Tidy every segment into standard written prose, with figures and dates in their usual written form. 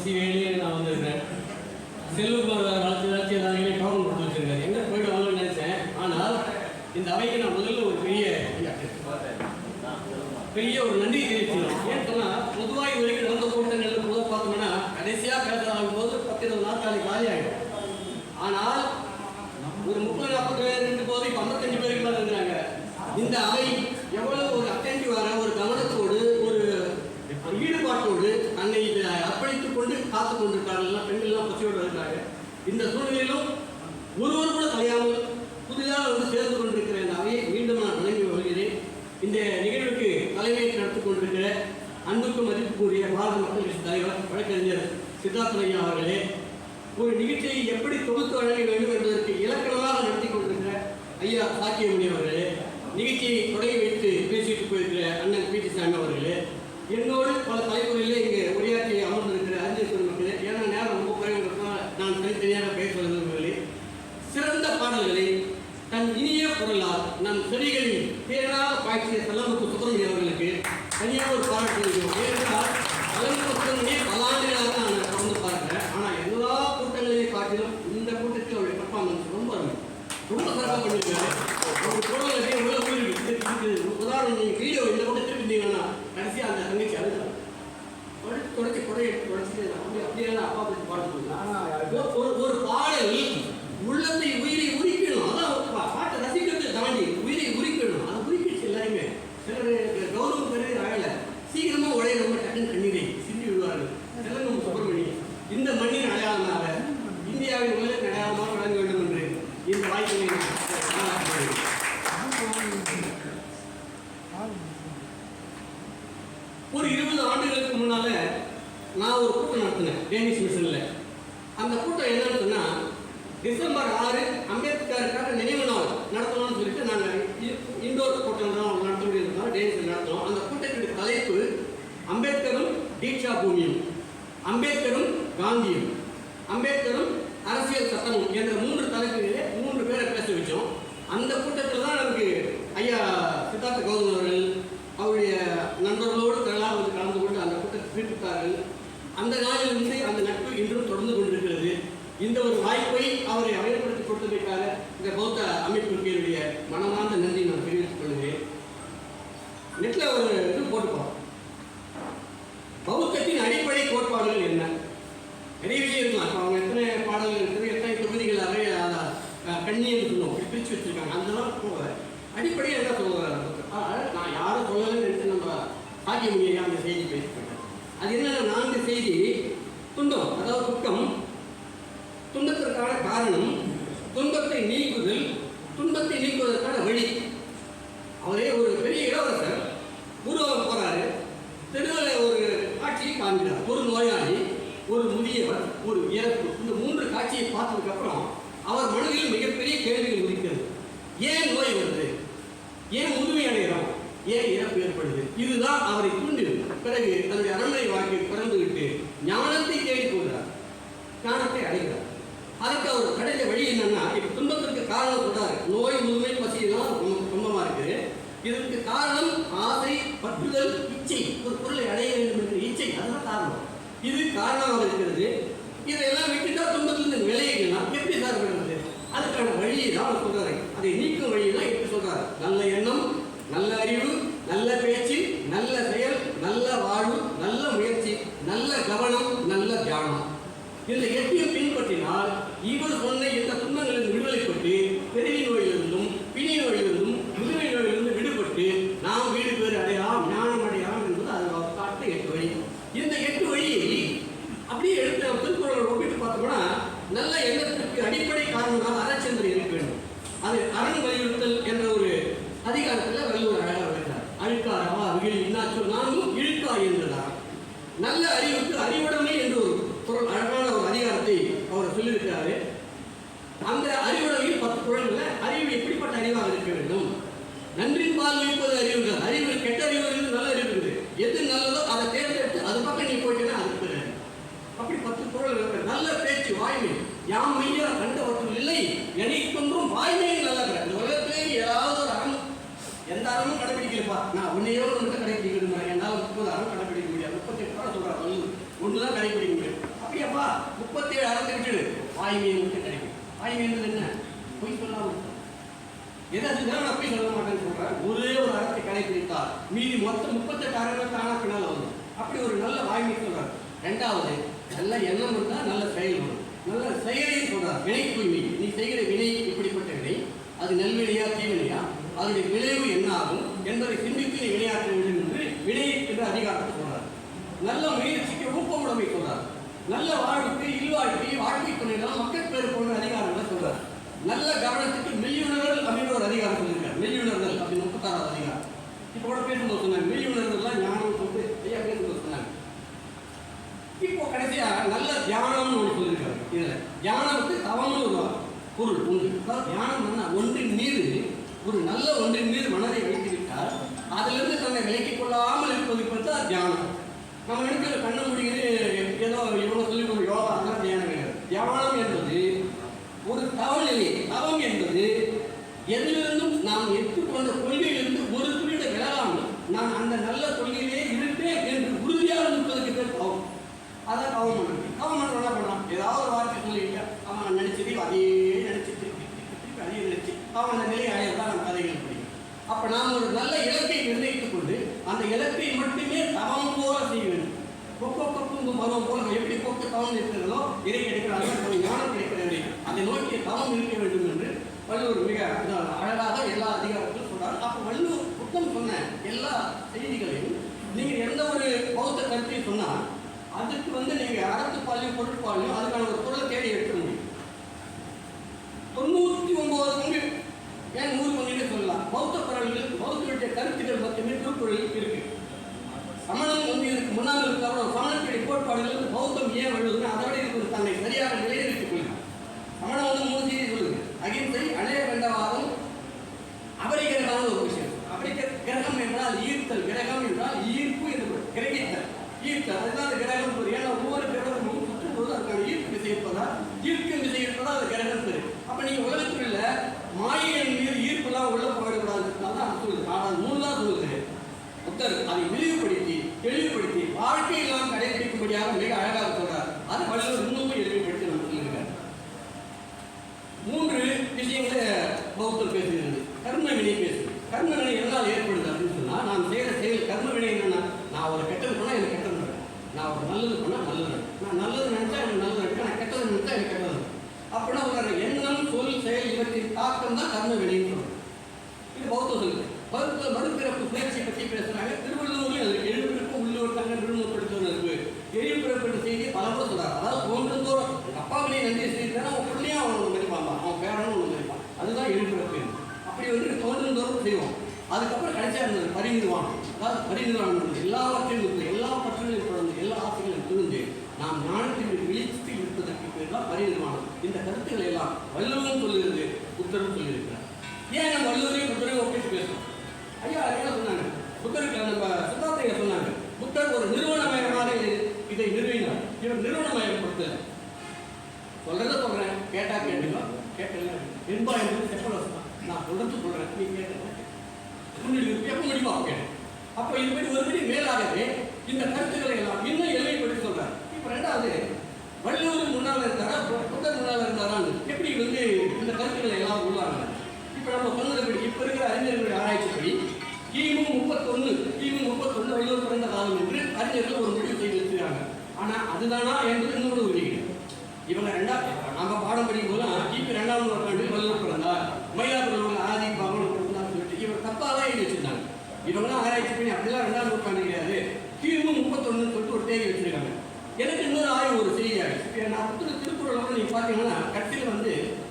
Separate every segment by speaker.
Speaker 1: பசிவேலே நான் வந்திருக்கிறேன். செல்வகுமார் வளர்ச்சி எல்லாருமே டோக்கன் கொடுத்து வச்சிருக்காரு. எங்கே போய்ட்டு வாங்கன்னு நினைச்சேன். ஆனால் இந்த அவைக்கு நான் முதல்ல ஒரு பெரிய ஒரு நன்றி தெரிவிக்கிறோம். ஏன்னு சொன்னால் பொதுவாக இது வரைக்கும் நடந்த கூட்டங்கள் பொதுவாக பார்த்தோம்னா கடைசியாக பேசுகிறாங்க போது 10-20 நாட்கள் காலி ஆகிடும். ஆனால் ஒரு 30-40 பேர் இருந்து போது இப்போ 55 பேருக்கு மேலே இருக்கிறாங்க. இந்த அவை எவ்வளோ ஒரு அட்டென்டிவான ஒரு கவனத்தோடு ஒரு ஈடுபாட்டோடு தன்னை அர்ப்பணித்துக் கொண்டு காத்து கொண்டிருக்கார்கள். பெண்கள்லாம் பசியோடு இருக்கிறாங்க. இந்த சூழ்நிலையிலும் ஒருவர் கூட கலையாமல் புதிதாக வந்து சேர்ந்து கொண்டிருக்கிற இந்த அவையை மீண்டும் நான் வழங்கி வருகிறேன். இந்த நிகழ்வுக்கு தலைமையை நடத்திக் கொண்டிருக்கிற அன்புக்கு மதிப்புக்குரிய பாரத மக்கள் கட்சி தலைவர் வழக்கறிஞர் சித்தார்த்தையா அவர்களே, ஒரு நிகழ்ச்சியை எப்படி தொகுத்து வழங்க வேண்டும் என்பதற்கு இலக்கணமாக நடத்தி கொண்டிருக்கிற ஐயா சாக்கியமணி அவர்களே, நிகழ்ச்சியை தொடங்கி வைத்து பேசிட்டு போயிருக்கிற அண்ணன் பி டி சாமி அவர்களே, என்னோடு பல தலைப்புகளிலே இங்கே உரையாற்றி அமர்ந்திருக்கிற அறிஞர் மக்களே, ஏன்னா நேரம் ரொம்ப குறைவாக நான் தனித்தனியாக பேச வருவதில்லை. சிறந்த பாடல்களை தன் இனிய குரலால் நம் செடிகளில் தேனாக பாய்ச்சிய செல்லமுத்து சுப்பிரமணியம் அவர்களுக்கு தனியாக ஒரு பாராட்டு இருக்கிறோம். ஏனென்றால் செல்லமுத்து சுப்பிரமணியை பல ஆண்டுகளாக நான் தொடர்ந்து பார்க்கிறேன். ஆனால் எல்லா கூட்டங்களையும் காட்டிலும் இந்த கூட்டத்தில் அவருடைய பர்ஃபார்மன்ஸ் ரொம்ப சிறப்பாக பண்ணியிருக்காரு. அவர் குரல் உள்ள ஊருக்கு உதாரணம் நீங்கள் வீடியோ இந்த கூட்டத்தில் இருந்தீங்கன்னா கடைசியாக அந்த தங்கச்சி அழுதான் தொடச்சி குறைய தொடச்சி அப்படியெல்லாம் அப்பா பற்றி பாடுறது ஒரு பாடல் உள்ளத்தை உயிரை உரிக்கணும். அதான் பாட்டை ரசிக்கிறது தாண்டி உயிரை உரிக்கணும். அது உரிக்கிடுச்சு எல்லாருமே. சிலர் கௌரவம் பெரிய ஆகலை, சீக்கிரமாக உடைய ரொம்ப டக்குன்னு கண்ணீரை சிந்தி விடுவார்கள். செல்லங்கம் சுப்பிரமணியம் இந்த மண்ணின் அடையாளமாக இந்தியாவின் முதலில் அடையாளமாக வழங்க வேண்டும் என்று இந்த வாய்ப்பினை ஒரு 20 ஆண்டுகளுக்கு முன்னால நான் ஒரு கூட்டம் நடத்தினேன் டேனிஷ் மிஷனில். அந்த கூட்டம் என்னன்னு சொன்னால் டிசம்பர் 6 அம்பேத்கருக்காக நினைவு நாள் நடத்தணும்னு சொல்லிட்டு நாங்கள் இண்டோர் கூட்டம் தான் நடத்த முடியிருந்தோம். டேனிஷில் நடத்தினோம். அந்த கூட்டத்துடைய தலைப்பு அம்பேத்கரும் தீட்சா பூமியும், அம்பேத்கரும் காந்தியும், அம்பேத்கரும் அரசியல் சட்டமும் என்ற 3 தலைப்புகளிலே 3 பேரை பேச வச்சோம். அந்த கூட்டத்தில் தான் நமக்கு ஐயா சித்தார்த்த கௌதம் அவர்கள் அவருடைய நண்பர்களோடு திரளாக வந்து கலந்து கொண்டு அந்த கூட்டத்தை தீர்ப்பித்தார்கள். அந்த நாளிலிருந்து அந்த நட்பு இன்றும் தொடர்ந்து கொண்டிருக்கிறது. இந்த ஒரு வாய்ப்பை அவரை அமையப்படுத்தி கொடுத்ததற்காக இந்த பௌத்த அமைப்பிற்கு என்னுடைய மனமார்ந்த நன்றி நான் தெரிவித்துக் கொள்கிறேன். நெட்டில் ஒரு இது போட்டுப்போம், பௌத்தத்தின் அடிப்படை கோட்பாடுகள் என்ன, நிறைய விஷயம் இருக்கலாம். இப்போ அவங்க எத்தனை பாடல்கள் இருக்குது, எத்தனை தொகுதிகள் அறைய கண்ணியன்னு சொல்லுவோம், இப்படி பிரித்து வச்சுருக்காங்க. அதெல்லாம் போக அடிப்படையாக என்ன சொல்லுவாங்க. நான் யாரும் சொல்லலைன்னு நினைச்சு நம்ம சாக்கியமணியை அந்த செய்தி பேசிக்கிட்டேன். அது என்னென்ன 4 செய்தி. துன்பம், அதாவது துக்கம், துன்பத்திற்கான காரணம், துன்பத்தை நீக்குதல், துன்பத்தை நீக்குவதற்கான வழி. அவரே ஒரு பெரிய இளவரசர் ஊர்வலம் போறாரு. தெருவில் ஒரு காட்சியை காண்கிறார். ஒரு நோயாளி, ஒரு முதியவர், ஒரு இறப்பு. இந்த 3 காட்சியை பார்த்ததுக்கு அப்புறம் அவர் மனதில் மிகப்பெரிய கேள்விகள் உதிக்கிறது. ஏன் நோய் வருது, ஏன் முதுமை அடைகிறோம், ஏன் இறப்பு ஏற்படுது. இதுதான் அவரை தூண்டியது. பிறகு தன்னுடைய அரண்மனை வாழ்க்கையை பிறந்துவிட்டு ஞானத்தை தேடி போகிறார், ஞானத்தை அடைகிறார். அதுக்கு அவர் கிடைச்ச வழி என்னன்னா, இப்போ துன்பத்திற்கு காரணம் சொல்றாரு. நோய், முதுமை, பசியெல்லாம் துன்பமா இருக்குது. இதற்கு காரணம் ஆசை, பற்றுதல், இச்சை. ஒரு பொருளை அடைய வேண்டும் என்ற இச்சை, அதுதான் காரணம். இது காரணமாக இருக்கிறது. இதையெல்லாம் விட்டுட்டா துன்பத்திலிருந்து விளையிக்கலாம். எப்படி சார் பண்ணுறது? அதுக்கான வழியை தான் அவர் சொல்றாரு. அதை நீக்கும் வழியெல்லாம் எப்படி சொல்றாரு. நல்ல எண்ணம், நல்ல அறிவு, நல்ல பேச்சு, நல்ல செயல், நல்ல வாழ்வு, நல்ல முயற்சி, நல்ல கவனம், நல்ல தியானம். இந்த 8ஐயும் பின்பற்றினால் இவர் சொன்ன இந்த துன்பங்களிலிருந்து விடுதலைப்பட்டு பெரிய நோயிலிருந்தும், பிணி நோயிலிருந்தும், முதுமை நோயிலிருந்து விடுபட்டு நாம் வீடு பேர் அடையலாம், ஞானம் அடையலாம் என்பது அது அவர் காட்ட 8 வழி. இந்த 8 வழியை அப்படியே எடுத்து நம்ம திருக்குறளை ஒப்பிட்டு பார்த்தோம்னா, நல்ல எண்ணத்திற்கு அடிப்படை காரணமாக அறச்சந்திரன் இருக்க வேண்டும். அது அரண் வலியுறுத்தல் என்ற ஒரு அதிகாரத்தில் வள்ளுவர் அழகாக வைத்தார். அழுக்கார் அவா விகில் இன்னாச்சொல் நானும் இழுக்காய் என்றார். நல்ல அறிவுக்கு அறிவுடைமை என்று ஒரு பொருள், அழகான ஒரு அதிகாரத்தை அவர் சொல்லியிருக்கிறாரு. அந்த அறிவுடைமையில் 10 குறள்களில் அறிவு எப்படிப்பட்ட அறிவாக இருக்க வேண்டும். நன்றின்பால் வைப்பது அறிவுகள். அறிவு கெட்ட அறிவு இருந்து நல்ல அறிவு இருக்குது. எது நல்லதோ அதை தேர்ந்தெடுத்து அது பக்கம் நீ போயிட்டேன்னா அதுக்கு அப்படி 10 குறள் இருக்கு. நல்ல பேச்சு, வாய்மை. யாம் மெய்யா கண்டவற்றுள் இல்லை எனைத்தொன்றும் வாய்மையும் நல்ல. இந்த உலகத்திலே ஏதாவது ஒரு அறம், எந்த அறமும் கடைபிடிக்கலப்பா, நான் உன்னையோடு மட்டும் கடைபிடிக்க விரும்புகிறேன், என்னால் 30 அறம் கடைபிடிக்க முடியாது. 38 சொல்கிறார், 1 தான் கடைபிடிக்க முடியும். வாய்மையை மட்டும் கிடைக்கும். வாய்மை என்பது என்ன? பொய் சொல்லாமல் இருக்கும். எதை செஞ்சாலும் நான் போய் சொல்ல மாட்டேன்னு சொல்றேன். ஒரே ஒரு அறத்தை கடைபிடித்தால் மீதி மொத்தம் 38 அறங்கள் தானா பின்னால் வரும். அப்படி ஒரு நல்ல வாய்மை சொல்றாரு. ரெண்டாவது, நல்ல எண்ணம் இருந்தால் நல்ல செயல் வரும். நல்ல செயலையும் சொல்றார். வினை தூய்மை. நீ செய்கிற வினை இப்படிப்பட்ட வினை, அது நல்வினையா தீவினையா, அதனுடைய விளைவு என்ன ஆகும் என்பதை சிந்தித்து நீ வினையாற்ற வேண்டும் என்று வினை என்ற அதிகாரத்தை சொல்றார். நல்ல முயற்சிக்கு ஊக்கமுடைமை சொல்றார். நல்ல வாழ்வுக்கு இல்வாழ்க்கை வாழ்க்கை துணைதான் மக்கள் பேர் போன்ற அதிகாரங்களை சொல்றார். நல்ல கவனத்துக்கு மெய்யுணர்தல் அப்படின்னு ஒரு அதிகாரம் சொல்லியிருக்காரு. மெய்யுணர்தல் அப்படின்னு 36வது அதிகாரம். இப்போ கூட பேசும்போது சொன்னாங்க மெய்யுணர்தல்லாம் ஞானம் சொல்லிட்டு ஐயா பேசும்போது சொன்னாங்க. இப்போ கடைசியா நல்ல தியானம்னு ஒன்று சொல்லியிருக்காரு. இதுல தியானத்துக்கு தவம்னு ஒரு பொருள் உண்டு. தியானம் என்ன? ஒன்றின் மீது ஒரு நல்ல ஒன்றின் மீது மனதை வைத்துவிட்டால் அதிலிருந்து தன்னை விலக்கிக் கொள்ளாமல் இருப்பது பார்த்தா தியானம். நம்ம நினைக்கிற கண்ண முடியுது ஏதோ இவ்வளோ சொல்லி ஒரு யோகா அதெல்லாம் தியானம் கிடையாது. தியானம் என்பது ஒரு தவநிலை. தவம் என்பது எதிலிருந்தும் நாம் எடுத்துக்கொண்ட கொள்கையிலிருந்து ஒரு துளியிட விலகாமல் நான் அந்த நல்ல கொள்கையிலே இருப்பேன் என்று உறுதியாக இருப்பதற்கு பேர் தவம். அதான் தவம் பண்ணுறது. தவம் பண்ண என்ன பண்ணலாம்? ஏதாவது ஒரு வார்த்தை சொல்லிட்டு அவன் நினைச்சது அதே நினைச்சிட்டு திருப்பி அதே நினைச்சு அவன் அந்த நிலை ஆயதான் நம்ம கதைகள் படிக்கும். அப்போ நாம் ஒரு நல்ல இலக்கை நிர்ணயித்துக் கொண்டு அந்த இலக்கை மட்டுமே தவம் போல செய்ய வேண்டும். கொக்கு மரம் போல எப்படி கொக்கு தவம் இருக்கிறதோ இறை கிடைக்கிறாங்க ஒரு ஞானம் கிடைக்கிறது. அதை நோக்கி தவம் இருக்க வேண்டும் என்று வள்ளுவர் மிக அழகாக எல்லா அதிகாரத்திலும் சொல்றார். அப்போ வள்ளுவர் புத்தம் சொன்ன எல்லா செய்திகளையும் நீங்கள் எந்த ஒரு பௌத்த கருத்தையும் சொன்னால் அதுக்கு நீங்கள் அறத்துப்பாலையும் பொருட்பாலையும் அதுக்கான ஒரு பொருளை தேடி எடுக்க முடியும். 99 பங்கு ஏன் 100 பங்குன்னு சொல்லலாம். பௌத்த பரவல்கள் பௌத்தருடைய கருத்துக்கள் மட்டுமே திருக்குறளில் இருக்கு. சமணம் இதுக்கு முன்னால் இருக்கிற சமணத்துடைய கோட்பாடுகள் பௌத்தம் ஏன் வள்ளுவதுன்னு அதோட இருக்கிற தன்னை சரியாக நிலைநிறுத்திக் கொள்ளுங்க. சமணம் 3 செய்தி சொல்லுங்க. அகிம்சை, அணைய வேண்டவாதம், அபரிகிரகமான ஒரு விஷயம். அபரிகிரகம் என்றால் ஈர்த்தல், கிரகம் என்றால் ஈர்ப்பு என்று கிரகித்தல். ஈர்த்தல் அதுதான் அந்த கிரகம் பேர். ஏன்னா ஒவ்வொரு கிரகமும் சுற்றும் போது அதுக்கான ஈர்ப்பு விசை இருப்பதா, ஈர்க்கும் விசை இருப்பதா அது கிரகம் பேர். அப்ப நீங்க உலகத்தில் உள்ள மாயையின் மீது ஈர்ப்புலாம் உள்ள போயிடக்கூடாது. அதான் சொல்லுது. ஆனால் 3 தான் சொல்லுது. புத்தர் அதை விரிவுபடுத்தி தெளிவுபடுத்தி வாழ்க்கையெல்லாம் கடைபிடிக்கும்படியாக மிக அழகாக சொல்றார். அது வள்ளுவர் இன்னமும் எளிமைப்படுத்தி நம்ம சொல்லியிருக்காரு. 3 விஷயங்களை பௌத்தர் பேசுகிறது. கர்ம வினை பேசுது. கர்ம வினை என்னால் ஏற்படுது அப்படின்னு சொன்னா நான் செய்கிற செயல் கர்ம வினை என்னன்னா, நான் ஒரு கெட்டது பண்ணால் எனக்கு கெட்டது நடக்கும், நான் ஒரு நல்லது பண்ணால் நல்லது நடக்கும், நான் நல்லது நினைச்சா எனக்கு நல்லது நடக்கும், நான் கெட்டது நினைச்சா எனக்கு கெட்டது நடக்கும். அப்படின்னா ஒரு எண்ணம் சொல் செயல் இவற்றின் தாக்கம் தான் கர்ம வினைன்னு சொல்றோம். இது பௌத்தம் சொல்லுது. மறுபிறப்பு சுழற்சி பற்றி பேசுறாங்க. திருவள்ளுவரையும் அது எழுப்பிறப்பு உள்ளூர் தங்க நிறுவனப்படுத்துவது இருக்கு. எழுப்பிறப்பு செய்தி பல முறை சொல்றாரு. அதாவது தோன்றந்தோறும் அப்பாவிலே நன்றி செய்தானா அவன் பிள்ளையும் அவன் மதிப்பான், அவன் பேரனும் ஒன்று மதிப்பான். அதுதான் எழுப்பிறப்பு. அப்படி தோன்றந்தோறும் செய்வோம். அதுக்கப்புறம் கடைசியாக இருந்தது பரிநிர்வாணம். அதாவது பரிநிர்வாணம் எல்லாவற்றையும் இருந்து எல்லா பற்றுகளையும் தொடர்ந்து எல்லா ஆசைகளையும் திருந்து நாம் ஞானத்தின் விழிச்சில் இருப்பதற்கு பேர் தான் பரிநிர்வாணம். இந்த கருத்துக்களை எல்லாம் வள்ளுவரும் சொல்லுகிறது, புத்தரும் சொல்லியிருக்கிறார். ஏன் நம்ம வள்ளுவரையும் புத்தரையும் ஒப்பிட்டு பேசுறோம்? ஐயா என்ன சொன்னாங்க? புத்தருக்கு நம்ம சித்தார்த்தையா சொன்னாங்க. புத்தர் ஒரு நிறுவனமயமாக இதை நிறுவினார். இவர் நிறுவனமயப்படுத்தல. சொல்றதை சொல்றேன், கேட்டா கேட்டுங்க, கேட்டல என்பா என்பது செப்பலஸ் தான். நான் சொல்றது சொல்றேன், நீ கேட்டேன் எப்ப முடியுமா கேட்டேன். அப்போ இது மாதிரி ஒரு படி மேலாகவே இந்த கருத்துக்களை எல்லாம் இன்னும் எல்லைப்படி சொல்றாரு. இப்போ 2வது வள்ளுவர் முன்னால் இருந்தாரா புத்தர் முன்னால் இருந்தாரான்னு எப்படி இந்த கருத்துக்களை எல்லாம் உருவாங்க. இப்போ நம்ம சொன்னதுபடி இப்போ இருக்கிற அறிஞர்களுடைய ஆராய்ச்சிப்படி கிமு 31 வள்ளுவர் பிறந்த காலம் என்று அறிஞர்கள் ஒரு முடிவு செய்து வச்சிருக்காங்க. ஆனால் அதுதானா என்பது இன்னொரு உறுதிகள். இவங்க நம்ம பாடம் படிக்கும் போது கிபி 2ஆம் நூற்றாண்டில் வள்ளுவர் பிறந்தார், மயிலாப்பூர் ஆதி பகவான் பிறந்தார் சொல்லிட்டு இவர் தப்பாக தான் எழுதி வச்சிருந்தாங்க. இவங்களாம் ஆராய்ச்சி பண்ணி அப்படிலாம் 2ஆம் நூற்றாண்டு கிடையாது, கிமு 31 சொல்லிட்டு ஒரு தேதி வச்சிருக்காங்க. எனக்கு இன்னொரு ஆய்வு ஒரு செய்தி ஆகிடுச்சு. நான் திருக்குறள் நீங்கள் பார்த்தீங்கன்னா கட்சியில்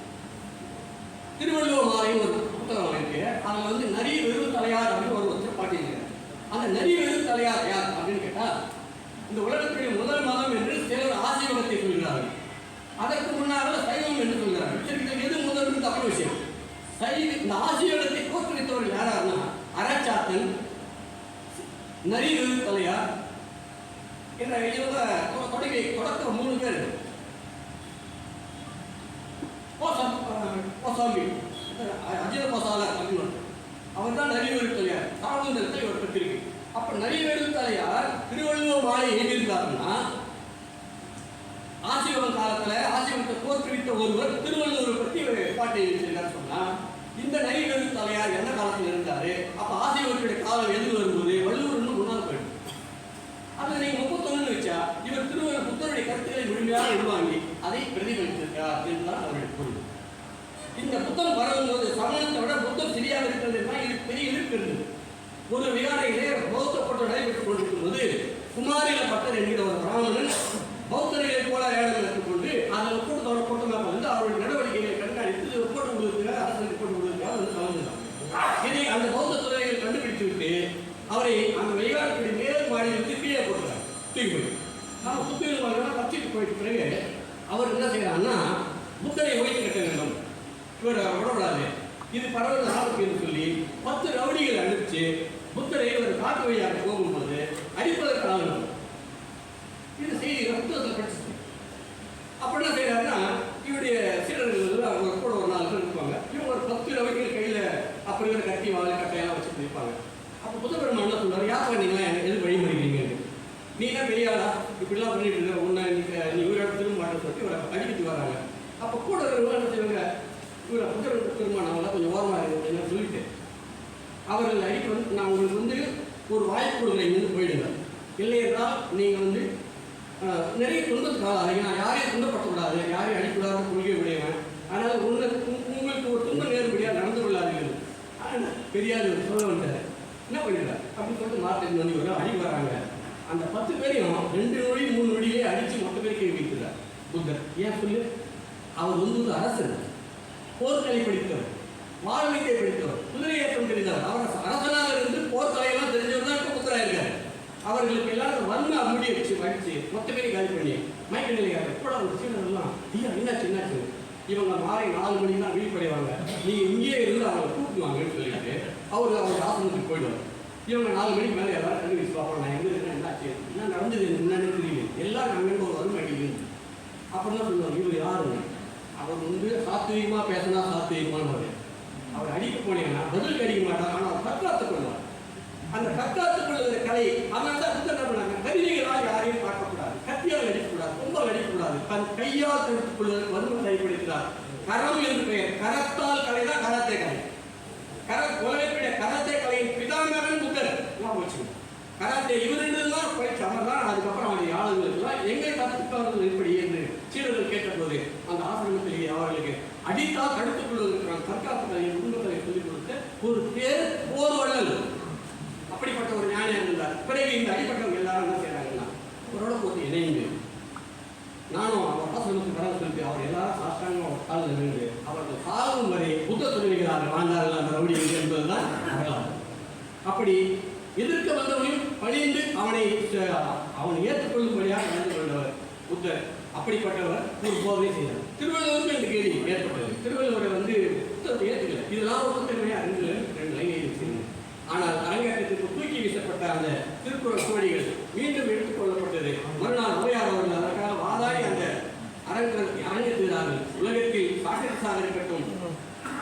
Speaker 1: திருவள்ளுவர் மாலை ஒரு புத்தகம் இருக்கு. அதில் நரி வெறு தலையார் அப்படின்னு ஒருத்தர் பாட்டியிருக்காரு. அந்த நரி வெறு தலையார் யார் அப்படின்னு கேட்டால் இந்த உலகத்துடைய முதல் மதம் என்று சிலர் ஆசீர்வாதத்தை சொல்கிறார்கள். அதற்கு முன்னாக சைவம் என்று சொல்கிறார்கள். சரி, எது முதல் தப்பு விஷயம். இந்த ஆசீர்வாதத்தை தோற்றுவித்தவர்கள் யாராருன்னா அறச்சாத்தன், நரி வெறு தலையார் என்ற இவங்க தொடக்க 3 பேர். கோசாம்பி அஜய கோசாலர் அப்படின்னு அவர் தான் நரிவேறு தலையார். தாழ்ந்தத்தை இவர் பெற்றிருக்கு. அப்போ நரிவேறு தலையார் திருவள்ளுவர் மாலை எழுதியிருந்தாருன்னா ஆசீர்வாதம் காலத்தில் ஆசீர்வாதத்தை சமயத்தை தோற்றுவித்த ஒருவர் திருவள்ளுவரை பற்றி பாட்டை எழுதியிருக்கார் சொன்னா, இந்த நரிகரு தலையார் எந்த காலத்தில் இருந்தாரு, அப்ப ஆசிரியர்களுடைய காலம் எழுந்து வரும்போது வள்ளுவர் முன்னால் போயிடும். அதை நீங்க 31 வச்சா இவர் திருவள்ளுவர் புத்தருடைய கருத்துக்களை முழுமையாக உள்வாங்கி அதை பிரதிபலித்திருக்கிறார் என்றுதான் அவருடைய பொருள். இந்த புத்தம் பரவும்போது சமணத்தை விட புத்தம் சரியாக இருக்கிறது இது பெரிய இருக்கிறது. ஒரு விகாரையிலே பௌத்த போட்டு நடைபெற்றுக் கொண்டிருக்கும் போது குமாரில பட்டர் என்கிற ஒரு பிராமணன் பௌத்தர்களை போல ஏழை எடுத்துக்கொண்டு அதில் ஒப்பந்தத்தோட போட்டமாக வந்து அவருடைய நடவடிக்கைகளை கண்காணித்து ஒப்போட்டு கொடுக்குற அரசுக்கு போட்டு கொடுக்குறா வந்து கலந்துதான். இதை அந்த பௌத்த துறைகளை கண்டுபிடித்து விட்டு அவரை அந்த விகாரத்துடைய மேல் மாடியிலிருந்து கீழே போட்டுறாங்க, தூக்கி போய். நம்ம புத்தகம் வாழ்க்கை தப்பிட்டு போயிட்டு பிறகு அவர் என்ன செய்யறாருன்னா, புத்தரை ஒழித்து கட்ட வேண்டும், இவர் விடக்கூடாது, இது பரவல் ஆபத்து என்று சொல்லி 10 ரவுடிகளை அனுப்பிச்சு புத்தரை ஒரு காட்டு வழியாக போகும்போது அடிப்பதற்கு ஆகணும். இது செய்தி புத்தகத்தில் படிச்சு. அப்ப என்ன செய்யறாருன்னா, இவருடைய சீடர்கள் அவங்க கூட ஒரு 4 பேர் இருப்பாங்க. இவங்க ஒரு 10 ரவுடிகள் கையில அப்படி ஒரு கட்டி வாழை கட்டையெல்லாம் வச்சுட்டு இருப்பாங்க. அப்போ புத்தபெருமான் என்ன சொல்றாரு, யாப்பா நீங்களா எது வழிமறிக்கிறீங்க, நீ தான் பெரியாளா இப்படிலாம் பண்ணிட்டு இருக்க, உன்னை நீ உயிரோட திரும்ப மாட்டேன்னு சொல்லிட்டு இவரை அடிக்கிட்டு வராங்க. அப்போ கூட இருக்கிறவங்க என்ன செய்வாங்க, இவரை புத்தபெருமான் அவங்களாம் கொஞ்சம் ஓரமாக இருக்கு என்ன சொல்லிட்டு அவர்கள் அடிக்க வந்து, நான் உங்களுக்கு வந்து ஒரு வாய்ப்பு கொடுக்குறேன், இங்கிருந்து போயிடுங்க, இல்லை என்றால் நீங்கள் வந்து நிறைய துன்பத்துக்காக ஆகிறீங்க, நான் யாரையும் துன்பப்படுத்தக்கூடாது, யாரையும் அடிக்கூடாது கொள்கை உடையவன், அதனால் உங்களுக்கு ஒரு துன்பம் நேர்படியாக நடந்து கொள்ளாதீர்கள். ஆனால் பெரியார் சொல்ல வந்தார், என்ன பண்ணிடுறாரு அப்படின்னு சொல்லிட்டு மார்க்கெட் வந்து ஒரு அடி வராங்க. அந்த 10 பேரையும் 2 நொடி 3 நொடியிலே அடித்து மொத்த பேர் கேள்வி வைக்கிறார் புத்தர். ஏன் சொல்லு, அவர் வந்து அரசர், போர்க்கலை படித்தவர், வாழ்வித்தை படித்தவர், குதிரை ஏற்றம் தெரிந்தவர், அவர் அரசனாக இருந்து போர்க்கலையெல்லாம் தெரிஞ்சவர் தான் இப்போ புத்தராக இருக்காரு. அவர்களுக்கு எல்லாரும் வன்மை முடிய வச்சு வடிச்சு மொத்த பேரையும் காலி பண்ணி மயக்க நிலையாக கூட ஒரு சீனர்லாம் ஐயா என்னாச்சு இவங்க மாலை 4 மணி தான் விழிப்படைவாங்க, நீங்கள் இங்கேயே இருந்து அவங்களை கூப்பிடுவாங்கன்னு சொல்லிட்டு அவர் ஆசிரமத்துக்கு போயிடுவார். இவங்க 4 மணிக்கு மேலே எல்லாரும் கண்டுபிடிச்சு பார்ப்போம், நான் எங்கே இருக்கேன், என்னாச்சு, என்ன நடந்தது முன்னாடி தெரியல, எல்லாரும் அங்கே ஒரு வறுமை அடிக்கிறது. அப்புறம் தான் சொல்லுவாங்க, இவர் யாருங்க, அவர் வந்து சாத்வீகமாக பேசினா சாத்வீகமானவர், அவர் அடிக்க போனீங்கன்னா பதிலுக்கு அடிக்க மாட்டார், ஆனால் அவர் தற்காத்துக் கொள்வார். அந்த தற்காத்துக் கொள்ளுகிற கலை, அதனால தான் புத்தகம் என்ன பண்ணாங்க, கருவிகளால் யாரையும் பார்க்கக்கூடாது, கத்தியால் அடிக்கக்கூடாது, கொம்பால் அடிக்கக்கூடாது, தன் கையால் தடுத்துக் கொள்வதற்கு வறுமை செயல்படுத்தினார். கரம் என்று பெயர், கரத்தால் கலை தான் கராத்தே கலை. உலகத்துடைய கராத்தே கலையின் பிதாமகன் புத்தர் வச்சுக்கணும். கராத்தே இவர் தான் பயிற்சி அவர் தான். அதுக்கப்புறம் அவருடைய ஆளுநர்கள்லாம் எங்கள் கற்றுக்காரர்கள் எப்படி என்று சீடர்கள் கேட்டபோது அந்த ஆசிரமத்திலேயே அவர்களுக்கு அடித்தால் தடுத்துக் கொள்வதற்கான தற்காப்பு கலையின் குடும்பங்களை சொல்லிக் கொடுத்த ஒரு பேர் போர் வள்ளல், அப்படிப்பட்ட ஒரு ஞானியாக இருந்தார். பிறகு இந்த அடிப்பட்டவங்க எல்லாரும் என்ன செய்யறாங்கன்னா, அவரோட போட்டு இணைந்து நானும் அவர் ஆசிரமத்துக்கு வர சொல்லிட்டு அவர் எல்லாரும் சாஸ்திரங்க காலில் நின்று அவர்கள் சாகும் வரை புத்த துறவிகளாக வாழ்ந்தார்கள் அந்த ரவுடிகள் என்பதுதான் வரலாறு. அப்படி எதிர்க்க வந்தவனையும் பணிந்து அவனை ஏற்றுக்கொள்ளும்படியாக நடந்து கொண்டவர் புத்தர். அப்படிப்பட்டவர் ஒரு போதனை செய்தார். திருவள்ளுவருக்கு இந்த கேள்வி ஏற்பட்டது. திருவள்ளுவரை வந்து புத்தகத்தை ஏற்றுக்கல, இதெல்லாம் ஒரு புத்தகமே 2 லைன் எழுதி. ஆனால் அரங்கேற்றத்திற்கு தூக்கி வீசப்பட்ட அந்த திருக்குறள் கோடிகள் மீண்டும் எடுத்துக் கொள்ளப்பட்டது. மறுநாள் நோயார் அவர்கள் அதற்காக வாதாடி அந்த அரங்கேற்றுகிறார்கள். உலகத்தில் சாக்ரட்டிஸாக இருக்கட்டும்,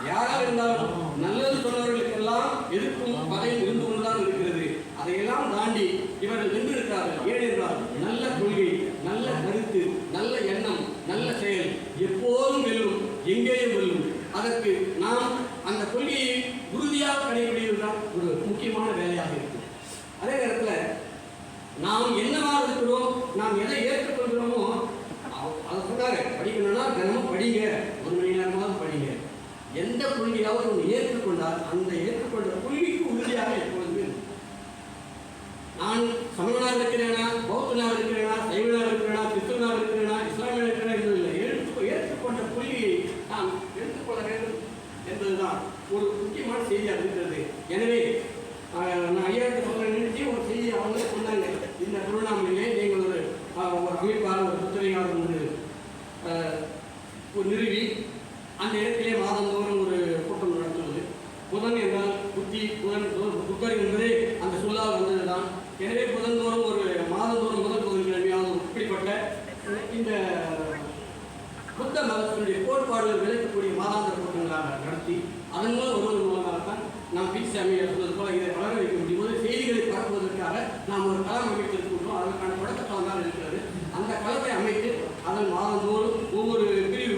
Speaker 1: யாராக இருந்தாலும் நல்லது சொன்னவர்களுக்கெல்லாம் எதிர்ப்பும் பகையும் இருந்து கொண்டுதான் இருக்கிறது. அதையெல்லாம் தாண்டி இவர்கள் வென்றிருக்கிறார்கள். ஏனென்றால் நல்ல கொள்கை, நல்ல கருத்து, நல்ல எண்ணம், நல்ல செயல் எப்போதும் வெல்லும், எங்கேயும் வெல்லும். அதற்கு நாம் அந்த கொள்கையை உறுதியாக கடைபிடிப்பதுதான் ஒரு முக்கியமான வேலையாக இருக்கும். அதே நேரத்தில் நாம் என்னவாக இருக்கிறோம், நாம் எதை ஏற்றுக்கொள்கிறோமோ அதை சொன்னாரு, படிக்கணும்னா தினமும் படிங்க, 1 மணி நேரமாவது படிங்க. எந்த கொள்கையாவது ஒன்று ஏற்றுக்கொண்டால் அந்த ஏற்றுக்கொண்ட கொள்கைக்கு உறுதியாக எப்பொழுதுமே இருக்கும். நான் சமணனாக இருக்கிறேனா, பௌத்தனாக இருக்கிறேனா, சைவனாக இருக்கிறேனா, கிறிஸ்தவனாக இருக்கிறேனா, இஸ்லாமியாக இருக்கிறேனா என்பதில்லை. ஏற்றுக்கொண்ட கொள்கையை நாம் எடுத்துக்கொள்ள வேண்டும் என்பதுதான் ஒரு முக்கியமான செய்தியாக இருக்கிறது. எனவே நான் ஐயாயிரத்து சொல்ல நினைச்சு ஒரு செய்தி அவங்களே சொன்னாங்க. இந்த திருவண்ணாமலையிலே நீங்கள் ஒரு அமைப்பாளர், ஒரு புத்தகையாளர் ஒரு நிறுவி அந்த இடத்திலே மாதந்தோறும் ஒரு கூட்டம் நடத்துவது. புதன் என்றால் புத்தி, புத்தர் என்பதே அந்த சொல்லால் வந்ததுதான். எனவே புதன்தோறும் ஒரு மாதந்தோறும் முதல் புதன்கிழமையாவது இப்படிப்பட்ட இந்த புத்த மதத்தினுடைய கோட்பாடுகள் விளக்கக்கூடிய மாதாந்திர கூட்டங்களாக நடத்தி அதன் மூலம் ஒருவர் மூலமாகத்தான் நாம் பிச்சாமியை சொன்னது போல இதை வளர வைக்க முடியும் போது செய்திகளை பரப்புவதற்காக நாம் ஒரு களம் அமைத்திருக்கின்றோம். அதற்கான தொடக்கத்தளம் தான் இருக்கிறது. அந்த களத்தை அமைத்து அதன் மாதந்தோறும் ஒவ்வொரு பிரிவு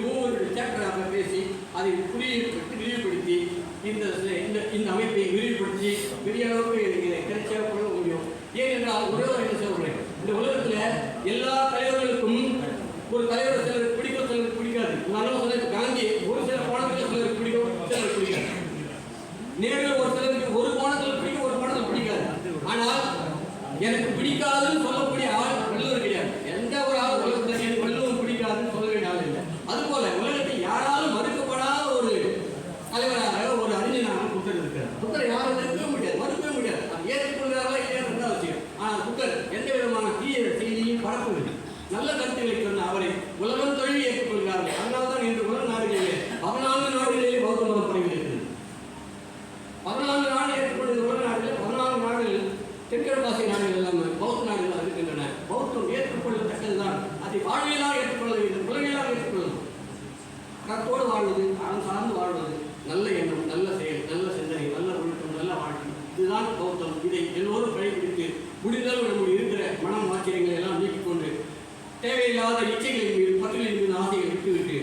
Speaker 1: தேவையில்லாத இச்சைகளின் மீது பற்றுகளின் மீது ஆசைகளை விட்டுவிட்டு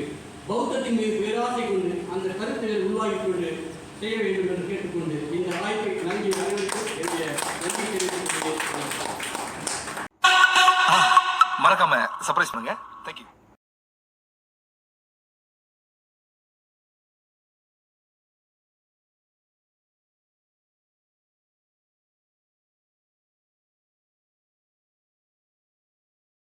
Speaker 1: பௌத்தத்தின் மீது பேராசை கொண்டு அந்த கருத்துக்களை உருவாக்கிக் கொண்டு செய்ய வேண்டும் என்று கேட்டுக்கொண்டு இந்த வாய்ப்பை நன்றி அனைவருக்கும் என்னுடைய நன்றி தெரிவித்துக் கொள்கிறேன்.
Speaker 2: மறக்காம சர்ப்ரைஸ் பண்ணுங்க. தேங்க்யூ.